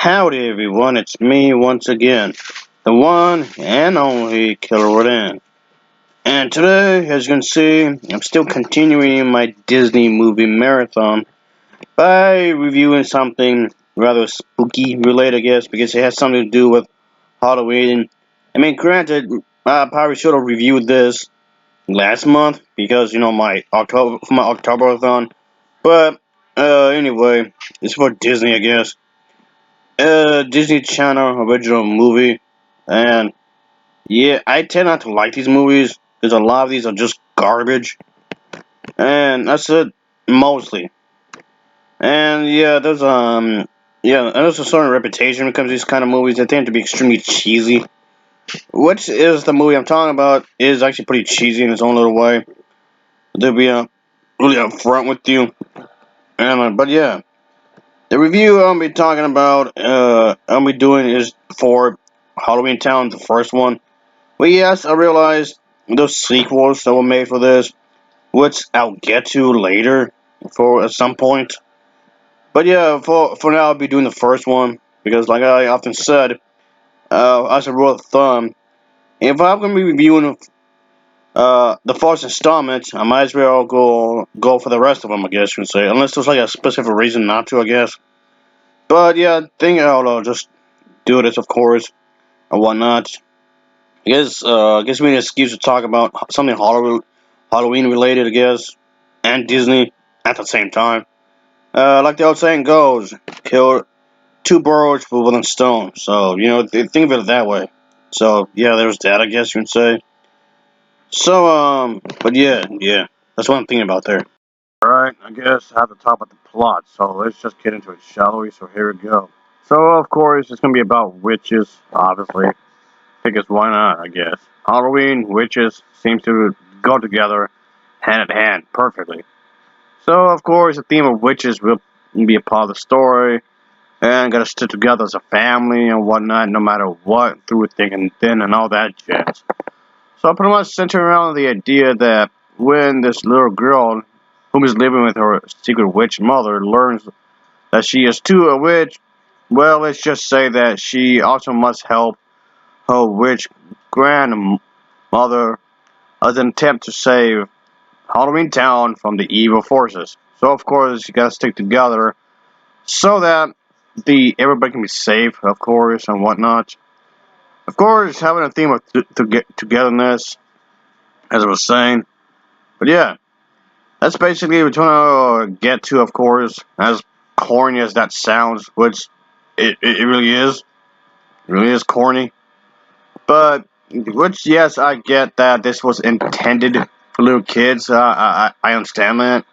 Howdy everyone, it's me once again, the one and only Killer Rodan. And today, as you can see, I'm still continuing my Disney movie marathon by reviewing something rather spooky related, I guess, because it has something to do with Halloween. I mean, granted, I probably should have reviewed this last month because, my Octoberathon. But, anyway, it's for Disney, I guess. Disney Channel original movie, and yeah, I tend not to like these movies because a lot of these are just garbage, and that's it mostly. And there's a certain reputation when it comes to these kind of movies. They tend to be extremely cheesy, which is the movie I'm talking about. Is actually pretty cheesy in its own little way. To be really upfront with you, and but yeah. The review I'll be talking about, I'll be doing is for Halloweentown, the first one. But yes, I realized those sequels that were made for this, which I'll get to later for at some point. But yeah, for now I'll be doing the first one because, like I often said, as a rule of thumb, if I'm gonna be reviewing the first installment, I might as well go for the rest of them. I guess you can say, unless there's like a specific reason not to. I guess. But yeah, I think I'll just do this, of course, and whatnot. I guess we need an excuse to talk about something Halloween related, I guess, and Disney at the same time. Like the old saying goes, kill two birds with one stone. So, think of it that way. So, yeah, there's that, I guess you can say. So, but yeah, that's what I'm thinking about there. Alright, I guess I have to talk about the plot, so let's just get into it, shall we? So, here we go. So, of course, it's gonna be about witches, obviously. Because why not, I guess. Halloween, witches, seems to go together hand in hand perfectly. So, of course, the theme of witches will be a part of the story, and gotta stick together as a family and whatnot, no matter what, through thick and thin and all that jazz. So, pretty much centered around the idea that when this little girl, whom is living with her secret witch mother, learns that she is too a witch, well, let's just say that she also must help her witch grandmother as an attempt to save Halloweentown from the evil forces. So of course you gotta stick together so that the everybody can be safe, of course, and whatnot. Of course, having a theme of togetherness, as I was saying. But yeah, that's basically what we're trying to get to, of course, as corny as that sounds, which it really is. It really is corny. But which, yes, I get that this was intended for little kids. I understand that.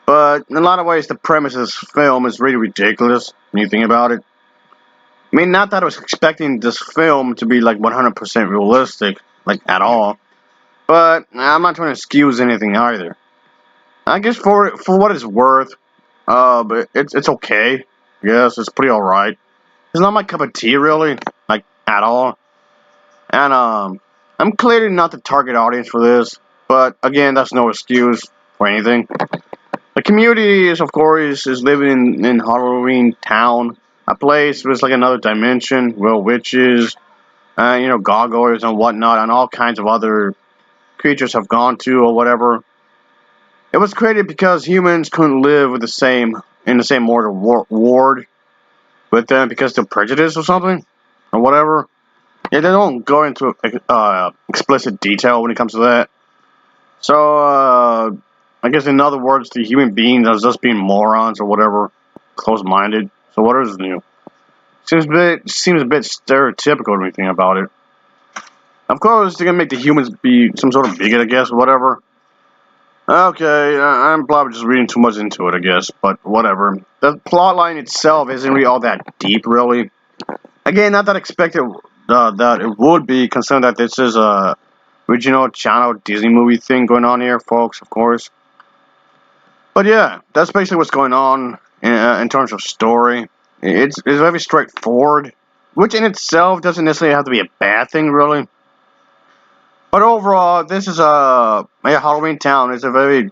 But in a lot of ways, the premise of this film is really ridiculous when you think about it. I mean, not that I was expecting this film to be like 100% realistic, like at all. But I'm not trying to excuse anything either. I guess for what it's worth, but it's okay. Yes, it's pretty alright. It's not my cup of tea, really, like at all. And I'm clearly not the target audience for this, but again, that's no excuse for anything. The community is, of course, is living in Halloweentown, a place with like another dimension where witches, gargoyles and whatnot, and all kinds of other creatures have gone to or whatever. It was created because humans couldn't live with the same in the same ward with them because they're prejudiced or something or whatever. Yeah, they don't go into explicit detail when it comes to that. So, I guess in other words, the human beings are just being morons or whatever, close-minded. So what is new? Seems a bit stereotypical when you think about it. Of course, they're gonna make the humans be some sort of bigot, I guess, whatever. Okay, I'm probably just reading too much into it, I guess, but whatever. The plot line itself isn't really all that deep, really. Again, not that expected that it would be, considering that this is a original channel Disney movie thing going on here, folks, of course. But yeah, that's basically what's going on in terms of story. It's very straightforward, which in itself doesn't necessarily have to be a bad thing, really. But overall, this is Halloweentown is a very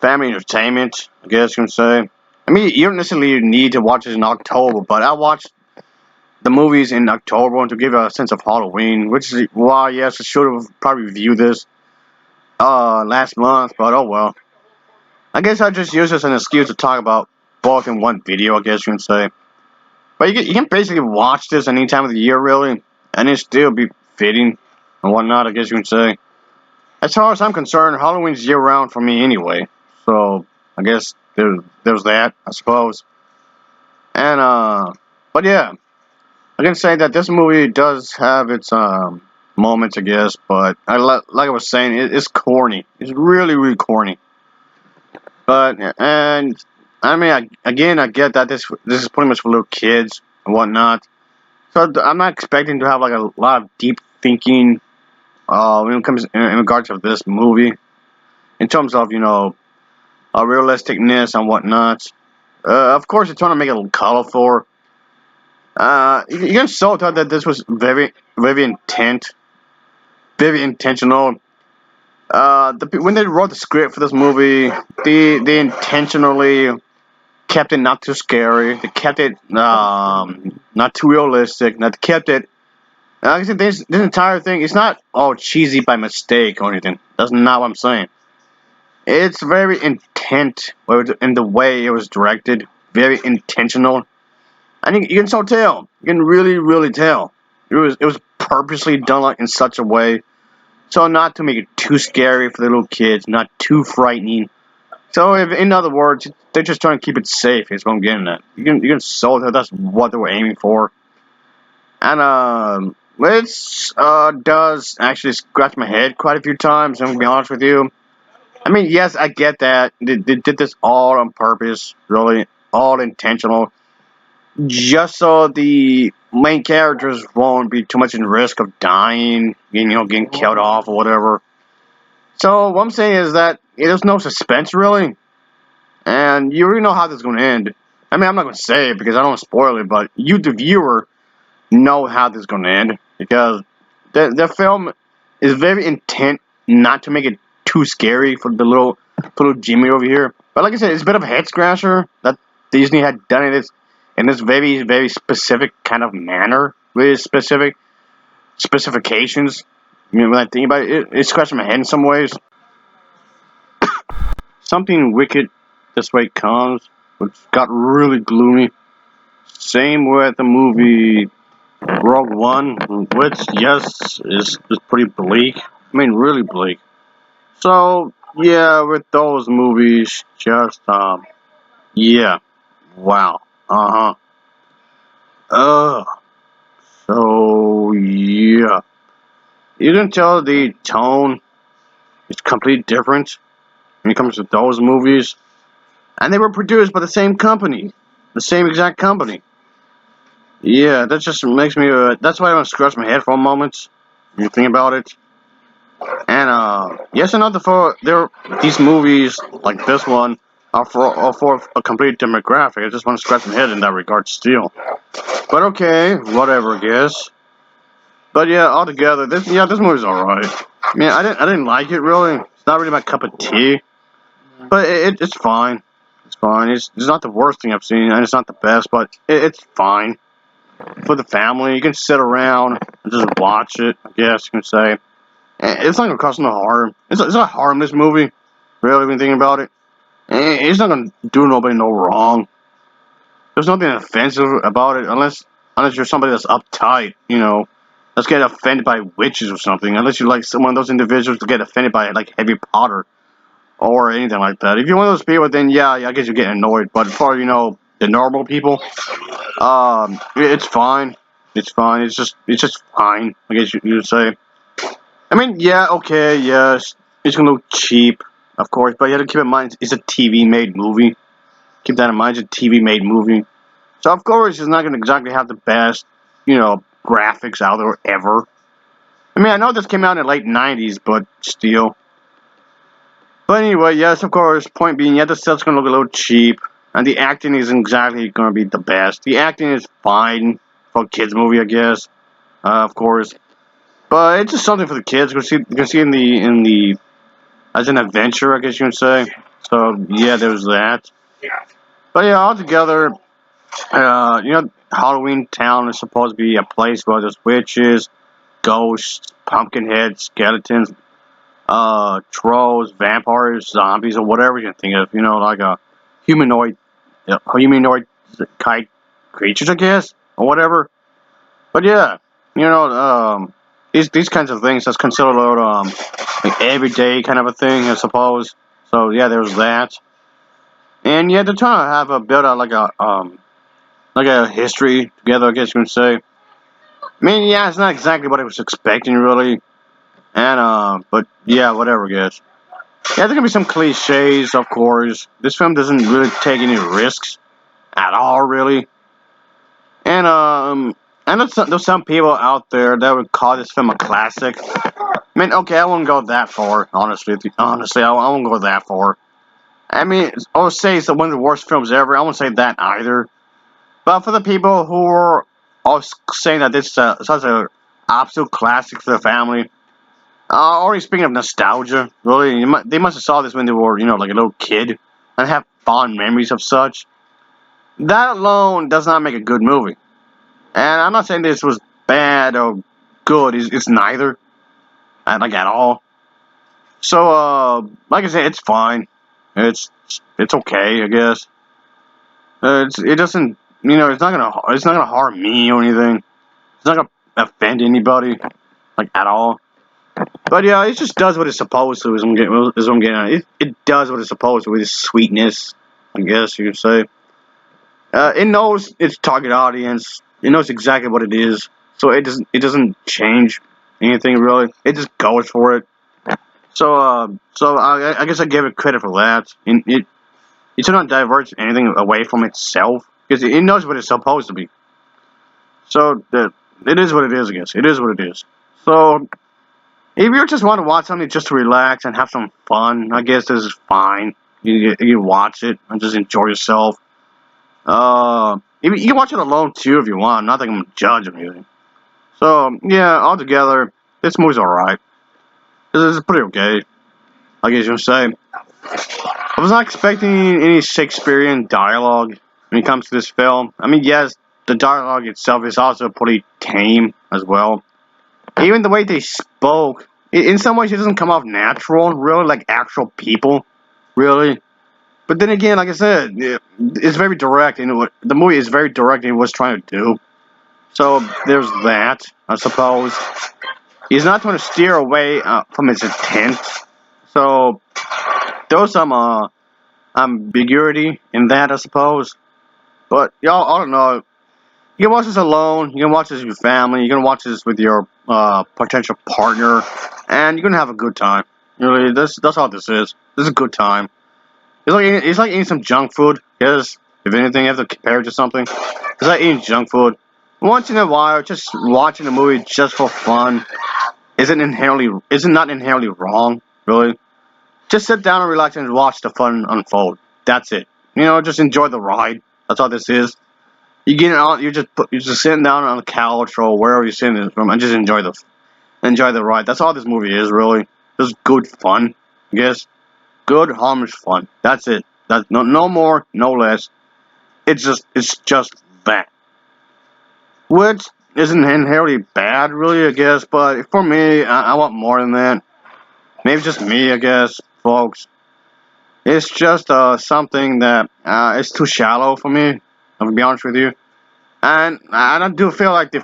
family entertainment, I guess you can say. I mean, you don't necessarily need to watch it in October, but I watched the movies in October to give a sense of Halloween, which is why, yes, I should have probably reviewed this last month, but oh well. I guess I just use this as an excuse to talk about both in one video, I guess you can say. But you can basically watch this any time of the year, really, and it still be fitting and whatnot, I guess you can say. As far as I'm concerned, Halloween's year-round for me anyway, so I guess there's that, I suppose. And, but yeah, I can say that this movie does have its, moments, I guess, but like I was saying, it's corny. It's really, really corny. But and I mean, again, I get that this is pretty much for little kids and whatnot. So I'm not expecting to have like a lot of deep thinking when it comes in regards of this movie, in terms of realisticness and whatnot. Of course, they're trying to make it a little colorful. You can so tell that this was very, very very intentional. When they wrote the script for this movie, they intentionally kept it not too scary. They kept it not too realistic. They kept it. Like I said, this entire thing, it's not all cheesy by mistake or anything. That's not what I'm saying. It's very intent in the way it was directed. Very intentional. I think you can so tell. You can really, really tell. It was purposely done like in such a way so not to make it too scary for the little kids, not too frightening. So, in other words, they're just trying to keep it safe. Is what I'm getting at. You can so tell that's what they were aiming for. And it does actually scratch my head quite a few times. I'm gonna be honest with you. I mean, yes, I get that they did this all on purpose, really, all intentional, just so the main characters won't be too much in risk of dying, getting killed off or whatever. So what I'm saying is that there's no suspense really, and you already know how this is going to end. I mean, I'm not going to say it because I don't want to spoil it, but you, the viewer, know how this is going to end because the film is very intent not to make it too scary for little Jimmy over here. But like I said, it's a bit of a head scratcher that Disney had done in this very very specific kind of manner with specific specifications. When I think about it, it scratched my head in some ways. Something wicked this way comes, which got really gloomy. Same with the movie Rogue One, which, yes, is pretty bleak. I mean, really bleak. So, yeah, with those movies, just, yeah, wow, uh-huh. Ugh. So, yeah. You can tell the tone is completely different when it comes to those movies. And they were produced by the same company. The same exact company. Yeah, that just makes me. That's why I want to scratch my head for a moment. You think about it, and yes, another for there. These movies like this one are for a complete demographic. I just want to scratch my head in that regard still. But okay, whatever, I guess. But yeah, altogether, this movie's alright. I mean, I didn't like it really. It's not really my cup of tea, but it's fine. It's fine. It's not the worst thing I've seen, and it's not the best, but it's fine. For the family. You can sit around and just watch it, I guess you can say. It's not going to cause no harm. It's a harmless movie, really, when you think about it. It's not going to do nobody no wrong. There's nothing offensive about it unless you're somebody that's uptight, let's get offended by witches or something. Unless you're like one of those individuals to get offended by like Harry Potter or anything like that. If you're one of those people, then yeah, I guess you get annoyed. But for the normal people, it's fine. It's fine. It's just fine. I guess you'd say. I mean, yeah, okay, yes, it's gonna look cheap, of course, but you have to keep in mind it's a TV made movie. Keep that in mind. It's a TV made movie, so of course it's not gonna exactly have the best, graphics out there ever. I mean, I know this came out in the late '90s, but still. But anyway, yes, of course. Point being, yeah, the set's gonna look a little cheap, and the acting isn't exactly gonna be the best. The acting is fine for a kids movie, I guess. Of course, but it's just something for the kids. You can see as an adventure, I guess you can say. So yeah, there's that. But yeah, altogether, Halloween Town is supposed to be a place where there's witches, ghosts, pumpkin heads, skeletons, trolls, vampires, zombies, or whatever you can think of. Like a humanoid, humanoid kite creatures, I guess, or whatever. But yeah, you know, um, these kinds of things that's considered like everyday kind of a thing, I suppose. So yeah, there's that. And yeah, they're trying to have a build out like a history together, I guess you can say. I mean, yeah, it's not exactly what I was expecting, really. And but yeah, whatever, I guess. Yeah, there's gonna be some cliches, of course. This film doesn't really take any risks at all, really. And I know there's some people out there that would call this film a classic. I mean, okay, I wouldn't go that far, honestly. Honestly, I won't go that far. I mean, I would say it's one of the worst films ever. I won't say that either. But for the people who are all saying that this is such a absolute classic for the family, already speaking of nostalgia, really, they must have saw this when they were, like a little kid, and have fond memories of such. That alone does not make a good movie. And I'm not saying this was bad or good. It's neither, like at all. So, like I said, it's fine. It's it's okay, I guess. It doesn't, it's not gonna harm me or anything. It's not gonna offend anybody, like at all. But yeah, it just does what it's supposed to. Is what I'm getting at. It does what it's supposed to with its sweetness, I guess you could say. It knows its target audience. It knows exactly what it is, so it doesn't change anything really. It just goes for it. So I guess I give it credit for that. And it should not divert anything away from itself because it knows what it's supposed to be. So it is what it is. I guess it is what it is. So if you just want to watch something just to relax and have some fun, I guess this is fine. You watch it and just enjoy yourself. You can watch it alone too if you want. Not that I'm gonna judge or anything. So yeah, altogether, this movie's alright. This is pretty okay. I guess you would say. I was not expecting any Shakespearean dialogue when it comes to this film. I mean, yes, the dialogue itself is also pretty tame as well. Even the way they spoke, in some ways, it doesn't come off natural, really, like actual people, really. But then again, like I said, it's very direct, and the movie is very direct in what it's trying to do. So there's that, I suppose. He's not trying to steer away from his intent. So there's some ambiguity in that, I suppose. But y'all, I don't know. You can watch this alone. You can watch this with your family. You can watch this with your potential partner, and you're gonna have a good time. Really, that's all this is. This is a good time. It's like eating some junk food. Because if anything, you have to compare it to something. It's like eating junk food. Once in a while, just watching a movie just for fun isn't not inherently wrong. Really, just sit down and relax and watch the fun unfold. That's it. Just enjoy the ride. That's all this is. You get on. You're just sitting down on the couch or wherever you're sitting from, and just enjoy the ride. That's all this movie is really. Just good fun. I guess good harmless fun. That's it. That's no more, no less. It's just that, which isn't inherently bad, really. I guess, but for me, I want more than that. Maybe just me, I guess, folks. It's just something that is too shallow for me. I'm gonna be honest with you. And I do feel like the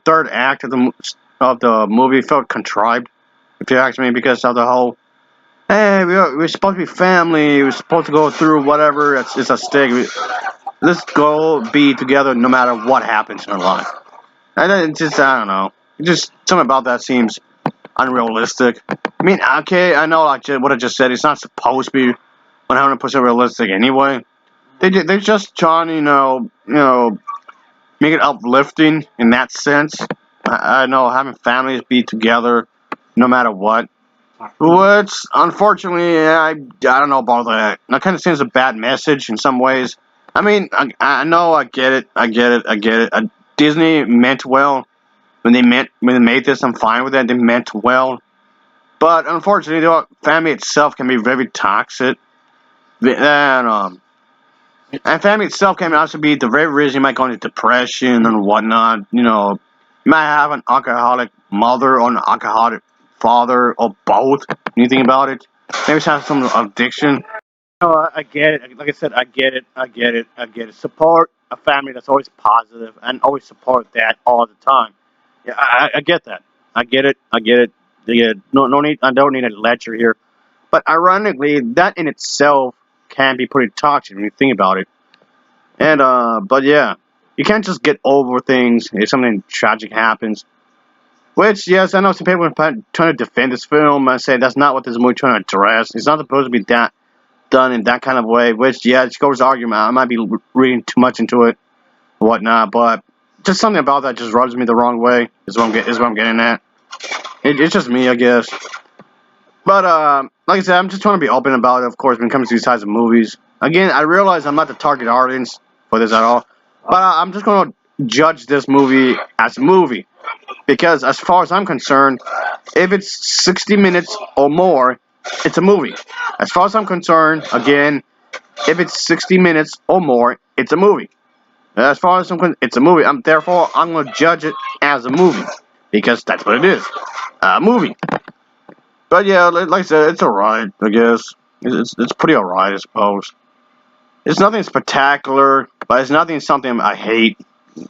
third act of the movie felt contrived, if you ask me, because of the whole, hey, we're supposed to be family, we're supposed to go through whatever it's a stick. Let's go be together no matter what happens in our life. And then I don't know. Just something about that seems unrealistic. I mean, okay, I know like what I just said. It's not supposed to be 100% realistic anyway. They're just trying, make it uplifting in that sense. I know having families be together no matter what. Which, unfortunately, I don't know about that. That kind of sends a bad message in some ways. I mean, I know, I get it. Disney meant well when they made this. I'm fine with that. They meant well, but unfortunately, family itself can be very toxic. And And family itself can also be the very reason you might go into depression and whatnot. You might have an alcoholic mother or an alcoholic father or both. You think about it. Maybe it's have some addiction. I get it. Like I said, I get it. I get it. I get it. Support a family that's always positive and always support that all the time. Yeah, I get that. I get it. I get it. No need. I don't need a lecture here. But ironically, that in itself can be pretty toxic when you think about it. And but yeah, you can't just get over things if something tragic happens. Which, yes, I know some people are trying to defend this film and say that's not what this movie trying to address. It's not supposed to be that done in that kind of way. Which, yeah, it goes argument. I might be reading too much into it, whatnot, but just something about that just rubs me the wrong way. Is what I'm getting at. It's just me, I guess. But like I said, I'm just trying to be open about it. Of course, when it comes to these types of movies. Again, I realize I'm not the target audience for this at all. But I'm just going to judge this movie as a movie. Because as far as I'm concerned, if it's 60 minutes or more, it's a movie. As far as I'm concerned, again, if it's 60 minutes or more, it's a movie. As far as I'm concerned, it's a movie. Therefore, I'm going to judge it as a movie. Because that's what it is. A movie. But yeah, like I said, it's alright, I guess. It's pretty alright, I suppose. It's nothing spectacular, but it's nothing something I hate.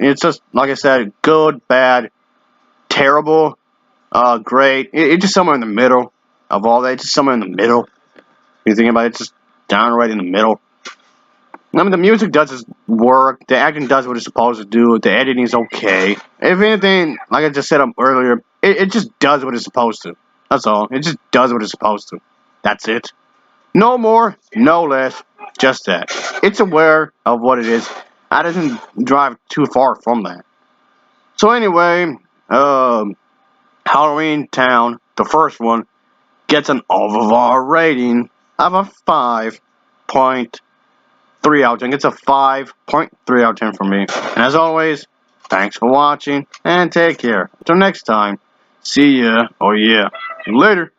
It's just, like I said, good, bad, terrible, great. It's just somewhere in the middle of all that. It's just somewhere in the middle. You think about it, it's just downright in the middle. I mean, the music does its work. The acting does what it's supposed to do. The editing is okay. If anything, like I just said earlier, it just does what it's supposed to. That's all. It just does what it's supposed to. That's it. No more, no less. Just that. It's aware of what it is. I doesn't drive too far from that. So anyway, Halloween Town, the first one, gets an overall rating of a 5.3 out of 10. It's a 5.3 out of 10 for me. And as always, thanks for watching and take care. Until next time, see ya. Oh yeah. Later.